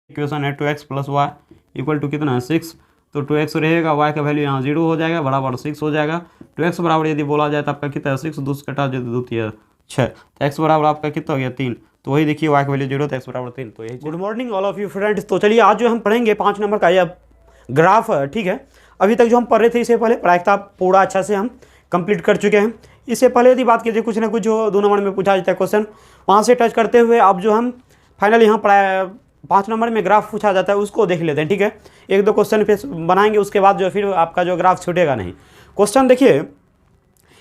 Equation है 2x plus Y equal to कितना है 6। तो 2x रहेगा, y का वैल्यू यहाँ 0 हो जाएगा, बराबर 6 हो जाएगा। 2x बराबर यदि बोला जाए तो आपका कितना है 6, 2 से कटा जो 2 3 6, तो x बराबर आपका कितना हो गया 3। तो वही देखिए y का वैल्यू 0 तो x बराबर 3। तो यही good morning all of you friends. तो चलिए आज जो हम पढ़ेंगे 5 नंबर का यह ग्राफ है, ठीक है। अभी तक जो हम पढ़ रहे थे इससे पहले प्रायिकता पूरा अच्छा से हम कंप्लीट कर चुके हैं। इससे पहले यदि बात कीजिए कुछ ना कुछ जो 2 नंबर में पूछा जाता है क्वेश्चन, वहाँ से टच करते हुए अब जो हम फाइनल यहाँ 5 नंबर में ग्राफ पूछा जाता है उसको देख लेते हैं, ठीक है। 1-2 क्वेश्चन पे बनाएंगे, उसके बाद जो फिर आपका जो ग्राफ छूटेगा नहीं। क्वेश्चन देखिए,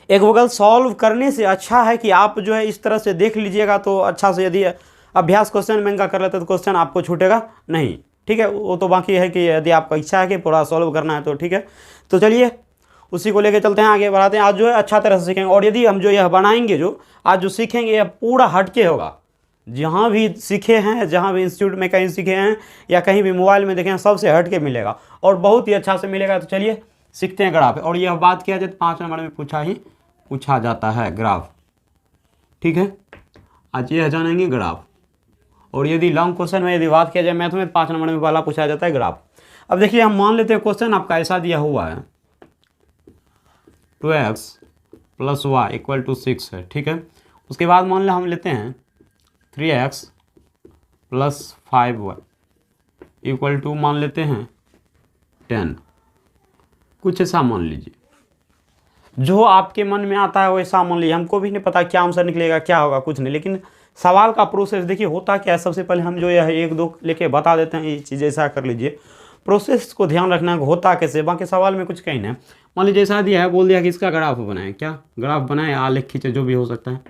एक वगल सॉल्व करने से अच्छा है कि आप जो है इस तरह से देख लीजिएगा, तो अच्छा से यदि अभ्यास क्वेश्चन महंगा कर लेते तो क्वेश्चन आपको छूटेगा नहीं, ठीक है। वो तो बाकी है कि यदि आपका इच्छा है कि पूरा सॉल्व करना है तो ठीक है। तो चलिए उसी को लेके चलते हैं, आगे बढ़ाते हैं। आज जो है अच्छा तरह से सीखेंगे, और यदि हम जो यह बनाएंगे, जो आज जो सीखेंगे यह पूरा हटके होगा। जहाँ भी सीखे हैं, जहाँ भी इंस्टीट्यूट में कहीं सीखे हैं या कहीं भी मोबाइल में देखे हैं, सबसे हटके मिलेगा और बहुत ही अच्छा से मिलेगा। तो चलिए सीखते हैं ग्राफ। और यह बात किया जाए तो 5 नंबर में पूछा जाता है ग्राफ, ठीक है। आज ये जानेंगे ग्राफ। और यदि लॉन्ग क्वेश्चन में यदि बात किया जाए मैथ में 5 नंबर में वाला पूछा जाता है ग्राफ। अब देखिए हम मान लेते हैं क्वेश्चन आपका ऐसा दिया हुआ है 2x plus Y equal to 6 है, ठीक है। उसके बाद मान लें हम लेते हैं 3x plus 5y equal to मान लेते हैं 10। कुछ ऐसा मान लीजिए, जो आपके मन में आता है वैसा मान लीजिए। हमको भी नहीं पता क्या आंसर निकलेगा, क्या होगा, कुछ नहीं। लेकिन सवाल का प्रोसेस देखिए होता क्या है। सबसे पहले हम जो यह 1-2 लेके बता देते हैं, ये चीज़ ऐसा कर लीजिए। प्रोसेस को ध्यान रखना है होता कैसे, बाकी सवाल में कुछ कहीं नहीं। मान लीजिए ऐसा दिया है, बोल दिया कि इसका ग्राफ बनाए, क्या ग्राफ बनाए, आलेख खींचे, जो भी हो सकता है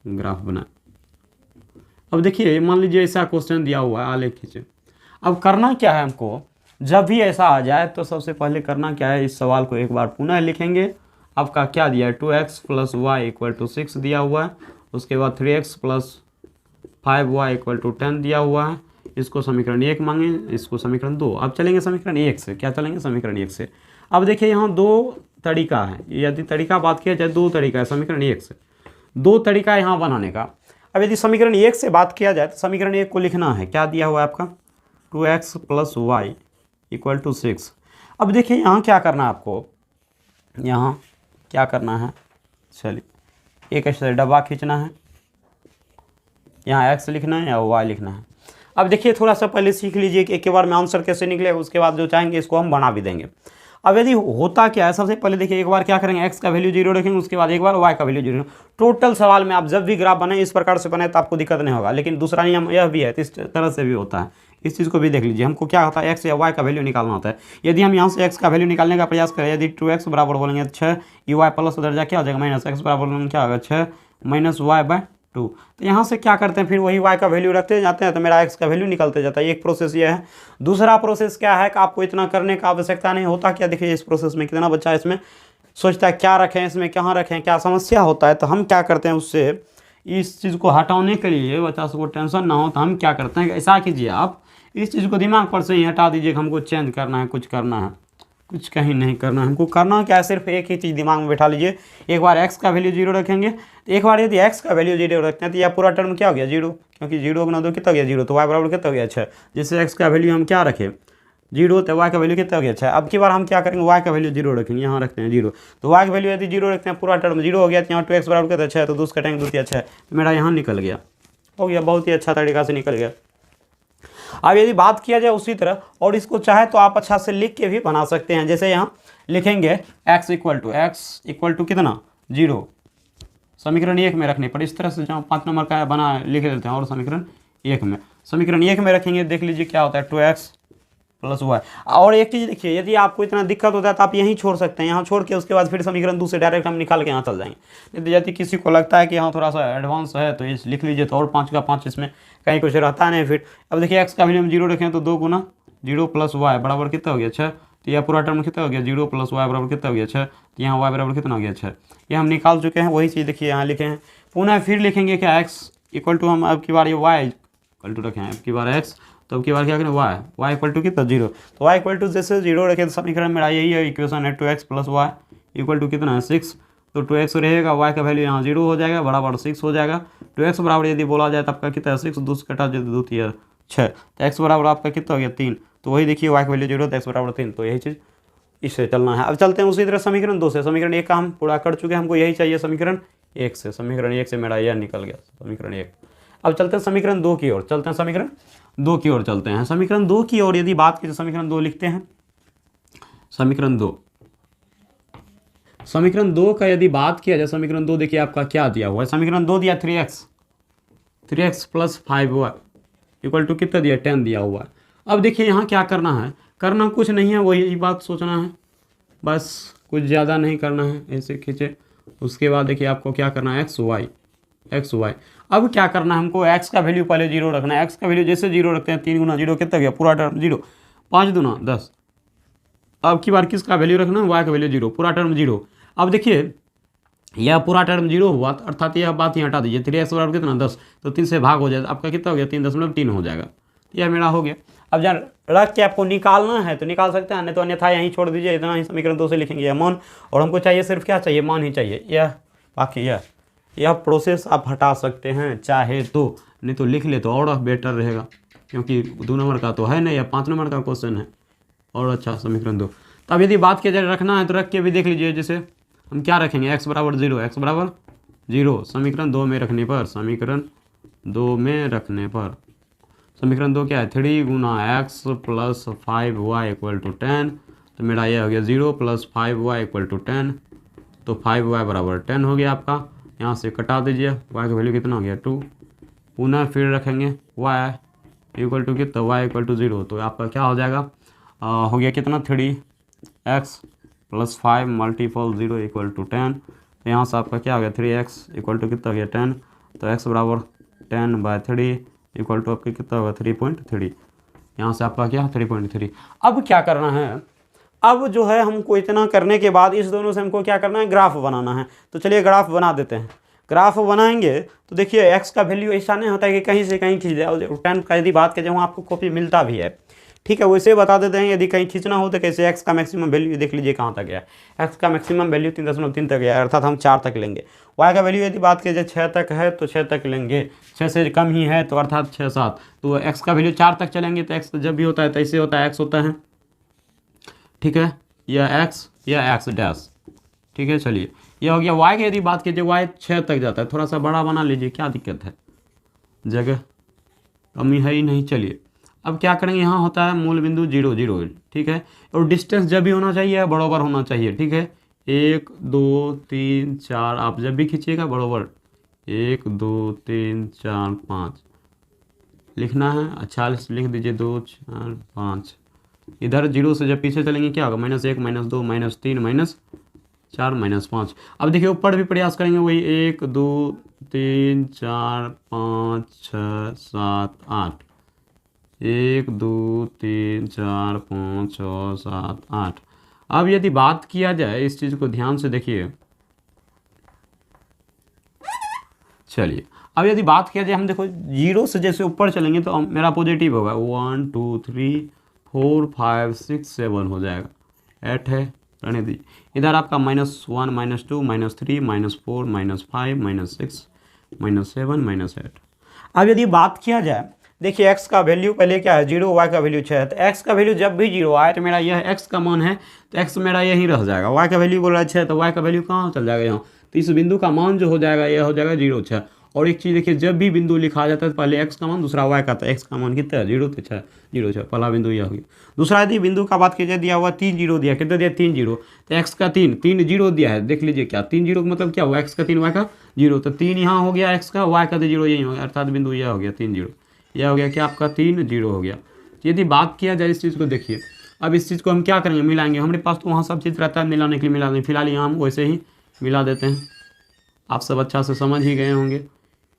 ग्राफ बनाए। अब देखिए मान लीजिए ऐसा क्वेश्चन दिया हुआ है, आलेख खींचे। अब करना क्या है हमको, जब भी ऐसा आ जाए तो सबसे पहले करना क्या है, इस सवाल को एक बार पुनः लिखेंगे। आपका क्या दिया है 2x plus Y equal to 6 दिया हुआ है। उसके बाद 3x plus 5y equal to 10 दिया हुआ है। इसको समीकरण 1 मांगे, इसको समीकरण 2। अब चलेंगे समीकरण 1 से। क्या चलेंगे समीकरण 1 से। अब देखिए यहाँ 2 तरीका है, यदि तरीका बात किया जाए 2 तरीका है समीकरण 1 से। 2 तरीका है यहाँ बनाने का। अब यदि समीकरण 1 से बात किया जाए तो समीकरण 1 को लिखना है, क्या दिया हुआ है आपका 2x plus Y equal to 6। अब देखिए यहाँ क्या करना है आपको, यहाँ क्या करना है, चलिए एक ऐसे डब्बा खींचना है, यहाँ x लिखना है या y लिखना है। अब देखिए थोड़ा सा पहले सीख लीजिए कि एक के बार में आंसर कैसे निकलेगा, उसके बाद जो चाहेंगे इसको हम बना भी देंगे। अब यदि होता क्या है, सबसे पहले देखिए एक बार क्या करेंगे, x का वैल्यू 0 रखेंगे, उसके बाद एक बार y का वैल्यू 0। टोटल सवाल में आप जब भी ग्राफ बनाए इस प्रकार से बनाए तो आपको दिक्कत नहीं होगा। लेकिन दूसरा नियम यह भी है, इस तरह से भी होता है, इस चीज़ को भी देख लीजिए। हमको क्या होता है x या y का वैल्यू निकालना होता है। यदि हम यहाँ से x का वैल्यू निकालने का प्रयास करें, यदि 2x बराबर बोलेंगे 6 y प्लस उधर जा क्या हो जाएगा माइनस x बराबर बोलेंगे क्या होगा 6 माइनस y/2। तो यहाँ से क्या करते हैं, फिर वही y का वैल्यू रखते जाते हैं तो मेरा x का वैल्यू निकलते जाता है। एक प्रोसेस ये है। दूसरा प्रोसेस क्या है कि आपको इतना करने का आवश्यकता नहीं होता। क्या देखिए इस प्रोसेस में कितना बच्चा इसमें सोचता है क्या रखें, इसमें कहाँ रखें, क्या समस्या होता है। तो हम क्या करते हैं, उससे इस चीज़ को हटाने के लिए बच्चा को टेंशन ना हो तो हम क्या करते हैं, ऐसा कीजिए आप इस चीज़ को दिमाग पर से ही हटा दीजिए कि हमको चेंज करना है, कुछ करना है, कुछ कहीं नहीं करना है। हमको करना क्या है, सिर्फ एक ही चीज़ दिमाग में बैठा लीजिए। एक बार x का वैल्यू 0 रखेंगे, तो एक बार यदि x का वैल्यू 0 रखते हैं तो यह पूरा टर्म क्या हो गया 0, क्योंकि 0 गुना 2 कितना हो गया 0, तो y बराबर कितना हो गया 6। जैसे x का वैल्यू हम क्या रखें 0, तो y का वैल्यू कितना हो गया 6। अब की बार हम क्या करेंगे, y का वैल्यू 0 रखेंगे, यहाँ रखते हैं 0, तो y का वैल्यू यदि 0 रखते हैं पूरा टर्म 0 हो गया। तो यहाँ 2x बराबर कितना 6, तो 2 कटेंगे 2 6, तो मेरा यहाँ निकल गया, हो गया, बहुत ही अच्छा तरीका से निकल गया। अब यदि बात किया जाए उसी तरह, और इसको चाहे तो आप अच्छा से लिख के भी बना सकते हैं। जैसे यहाँ लिखेंगे x इक्वल टू कितना 0, समीकरण 1 में रखने पर इस तरह से जहाँ 5 नंबर का बना लिख देते हैं। और समीकरण 1 में रखेंगे, देख लीजिए क्या होता है 2x प्लस वाई। और एक चीज़ देखिए, यदि आपको इतना दिक्कत होता है तो आप यहीं छोड़ सकते हैं, यहाँ छोड़ के उसके बाद फिर समीकरण 2 से डायरेक्ट हम निकाल के यहाँ चल जाएंगे। यदि किसी को लगता है कि यहाँ थोड़ा सा एडवांस है तो इस लिख लीजिए, तो और 5 का 5 इसमें कहीं कुछ रहता नहीं। फिर अब देखिए x का वैल्यू हम 0 रखें तो 2 गुना 0 प्लस वाई बराबर कितना हो गया 6। तो यह पूरा टर्म कितना हो गया 0 प्लस वाई बराबर कितना हो गया 6। तो यहाँ y बराबर कितना हो गया 6, ये हम निकाल चुके हैं। वही चीज़ देखिए यहाँ लिखे हैं, पुनः फिर लिखेंगे क्या x इक्वल टू, हम अब की बार ये y इक्वल टू रखें, अब की बार x, तो अब की बार क्या करें y इक्वल टू कितना 0। तो y इक्वल टू जैसे 0 रखें तो समीकरण मेरा यही है, इक्वेशन है 2x plus Y equal to कितना है 6। तो 2x रहेगा, y का वैल्यू यहाँ 0 हो जाएगा, बराबर 6 हो जाएगा। 2x बराबर यदि बोला जाए तो आपका कितना है 6, 2 से कटा जाए 2 3 6, तो x बराबर आपका कितना हो गया 3। तो वही देखिए y का वैल्यू 0 तो x बराबर 3, तो यही चीज़ इससे चलना है। अब चलते हैं उसी तरह समीकरण 2 से। समीकरण 1 का हम पूरा कर चुके हैं, हमको यही चाहिए समीकरण 1 से। समीकरण 1 से मेरा यह निकल गया समीकरण 1। अब चलते हैं समीकरण 2 की ओर, चलते हैं समीकरण 2 की ओर चलते हैं। समीकरण 2 की ओर यदि बात की तो समीकरण 2 लिखते हैं। समीकरण 2 का यदि बात किया जाए, समीकरण 2 देखिए आपका क्या दिया हुआ है। समीकरण 2 दिया 3x plus 5y equal to कितना दिया 10 दिया हुआ है। अब देखिए यहाँ क्या करना है, करना कुछ नहीं है, वही बात सोचना है, बस कुछ ज़्यादा नहीं करना है, ऐसे खींचे। उसके बाद देखिए आपको क्या करना है एक्स वाई। अब क्या करना है हमको, x का वैल्यू पहले 0 रखना है। x का वैल्यू जैसे 0 रखते हैं 3 गुना 0 कितना गया पूरा टर्म 0, 5 दूना 10। अब की बार किसका वैल्यू रखना है, y का वैल्यू 0, पूरा टर्म 0। अब देखिए यह पूरा टर्म 0 हुआ, अर्थात यह बात ही हटा दीजिए। 3x बराबर कितना 10, तो 3 से भाग हो जाएगा, आपका कितना हो गया 3.3 हो जाएगा। यह मेरा हो गया। अब जब रख के आपको निकालना है तो निकाल सकते हैं, नहीं तो अन्यथा यहीं छोड़ दीजिए, इतना ही समीकरण 2 से लिखेंगे यह मान। और हमको चाहिए सिर्फ क्या चाहिए, मान ही चाहिए। यह बाकी यह प्रोसेस आप हटा सकते हैं चाहे तो, नहीं तो लिख ले तो और बेटर रहेगा, क्योंकि 2 नंबर का तो है नहीं, या 5 नंबर का क्वेश्चन है। और अच्छा समीकरण 2। तो अब यदि बात किया जाए रखना है तो रख के भी देख लीजिए। जैसे हम क्या रखेंगे, x बराबर 0, समीकरण 2 में रखने पर, समीकरण 2 में रखने पर समीकरण 2 क्या है 3 गुना x plus 5y equal to 10। तो मेरा यह हो गया 0 प्लस 5y इक्वल टू 10, तो 5y बराबर 10 हो गया आपका। यहाँ से कटा दीजिए, y का वैल्यू कितना हो गया 2। पुनः फिर रखेंगे y इक्वल टू कितना, y इक्वल टू 0, तो आपका क्या हो जाएगा, हो गया कितना 3x plus 5 multiple 0 equal to 10। तो यहाँ से आपका क्या हो गया 3x इक्वल टू कितना हो गया 10, तो x बराबर 10/3 इक्वल टू आपका कितना होगा 3.3। यहाँ से आपका क्या 3.3। अब क्या करना है, अब जो है हमको इतना करने के बाद इस दोनों से हमको क्या करना है, ग्राफ बनाना है। तो चलिए ग्राफ बना देते हैं। ग्राफ बनाएंगे तो देखिए x का वैल्यू ऐसा नहीं होता है कि कहीं से कहीं खींच जाए। 10 का यदि बात करें वहाँ आपको कॉपी मिलता भी है, ठीक है, वैसे बता देते हैं। यदि कहीं खींचना हो तो कैसे, x का मैक्सिमम वैल्यू देख लीजिए कहाँ तक गया, x का मैक्सिमम वैल्यू 3.3 तक गया, अर्थात हम 4 तक लेंगे। y का वैल्यू यदि बात की जाए 6 तक है तो 6 तक लेंगे, 6 से कम ही है तो अर्थात 6 7, तो x का वैल्यू 4 तक चलेंगे। तो x जब भी होता है तो ऐसे होता है, x होता है, ठीक है, यह x डैश, ठीक है। चलिए यह हो गया। y की यदि बात कीजिए y 6 तक जाता है, थोड़ा सा बड़ा बना लीजिए, क्या दिक्कत है, जगह कमी है ही नहीं। चलिए अब क्या करेंगे, यहाँ होता है मूल बिंदु 0 0, ठीक है, और डिस्टेंस जब भी होना चाहिए बराबर होना चाहिए, ठीक है। 1 2 3 4 आप जब भी खींचिएगा बराबर 1 2 3 4 5 लिखना है। अच्छा लिख दीजिए 2 4 5। इधर 0 से जब पीछे चलेंगे क्या होगा, -1 -2 -3 -4 -5। अब देखिए ऊपर भी प्रयास करेंगे, वही 1 2 3 4 5 6 7 8, 1 2 3 4 5 6 7 8। अब यदि बात किया जाए, इस चीज़ को ध्यान से देखिए, चलिए अब यदि बात किया जाए, हम देखो 0 से जैसे ऊपर चलेंगे तो मेरा पॉजिटिव होगा, 1 2 3 4 5 6 7 हो जाएगा, 8 है रहने दीजिए। इधर आपका -1 -2 -3 -4 -5 -6 -7 -8। अब यदि बात किया जाए, देखिए x का वैल्यू पहले क्या है 0, y का वैल्यू 6 है, तो x का वैल्यू जब भी 0 आए तो मेरा यह x का मान है, तो x मेरा यहीं रह जाएगा। y का वैल्यू बोल रहा है 6, तो y का वैल्यू कहाँ चल जाएगा यहाँ, तो इस बिंदु का मान जो हो जाएगा यह हो जाएगा 0 6। और एक चीज़ देखिए, जब भी बिंदु लिखा जाता है तो पहले x का मान दूसरा y का, तो x का मान कितना है 0 तो 6 0 6, पहला बिंदु यह हो गया। दूसरा यदि बिंदु का बात कीजिए, दिया हुआ 3 0 दिया, कितना दिया 3 0, तो x का 3 0 दिया है, देख लीजिए क्या 3 0 का मतलब क्या हुआ, x का 3 y का 0, तो 3 यहाँ हो गया x का, y का तो 0 यही हो गया, अर्थात बिंदु यह हो गया 3 0, यह हो गया क्या आपका 3 0 हो गया। यदि बात किया जाए इस चीज़ को देखिए, अब इस चीज़ को हम क्या करेंगे, मिलाएंगे। हमारे पास तो वहाँ सब चीज़ रहता है मिलाने के लिए, मिला देंगे। फिलहाल यहाँ हम वैसे ही मिला देते हैं। आप सब अच्छा से समझ ही गए होंगे,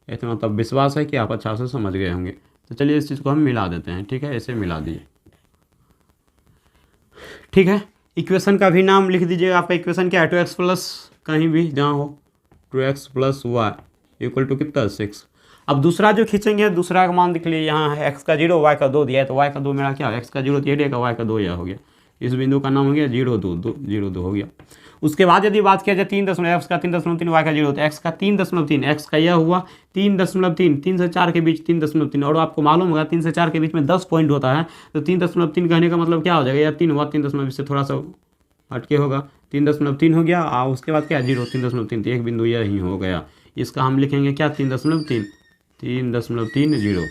इतना तब विश्वास है कि आप अच्छा से समझ गए होंगे। तो चलिए इस चीज़ को हम मिला देते हैं, ठीक है, ऐसे मिला दिए, ठीक है। इक्वेशन का भी नाम लिख दीजिएगा। आपका इक्वेशन क्या है, 2x प्लस कहीं भी जहाँ हो 2x plus y equal to कितना 6। अब दूसरा जो खींचेंगे, दूसरा का मान देख लीजिए, यहाँ है x का 0 y का 2 दिया है, तो y का 2 मेरा क्या है, x का 0 दिया है, y का 2 यह हो गया, इस बिंदु का नाम हो गया 0,2 हो गया। उसके बाद यदि बात किया जाए 3 एक्स का 3.3 वाई का 0, तो एक्स का 3.3, एक्स का यह हुआ 3.3, 3 से 4 के बीच 3.3, और आपको मालूम होगा 3 से 4 के बीच में 10 पॉइंट होता है, तो 3.3 कहने का मतलब क्या हो जाएगा, या 3 हुआ, 3 से थोड़ा सा हटके होगा, 3.3 हो गया, और उसके बाद क्या 0, 3.3, तो एक बिंदु यही हो गया। इसका हम लिखेंगे क्या 3.30,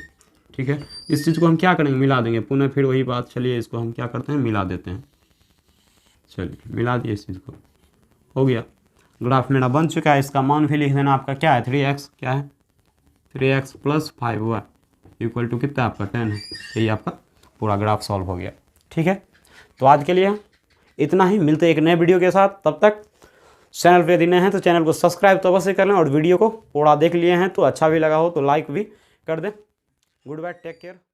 ठीक है। इस चीज़ को हम क्या करेंगे, मिला देंगे, पुनः फिर वही बात, चलिए इसको हम क्या करते हैं, मिला देते हैं। चलिए मिला दिए इस चीज़ को, हो गया, ग्राफ मेरा बन चुका है। इसका मान भी लिख देना, आपका क्या है 3x, क्या है 3x + 5y इक्वल टू कितना आपका 10 है। यही आपका पूरा ग्राफ सॉल्व हो गया, ठीक है। तो आज के लिए इतना ही, मिलते हैं एक नए वीडियो के साथ। तब तक चैनल पे यदि नए हैं तो चैनल को सब्सक्राइब तो अवश्य कर लें, और वीडियो को पूरा देख लिए हैं तो अच्छा भी लगा हो तो लाइक भी कर दें। Good bye, take care.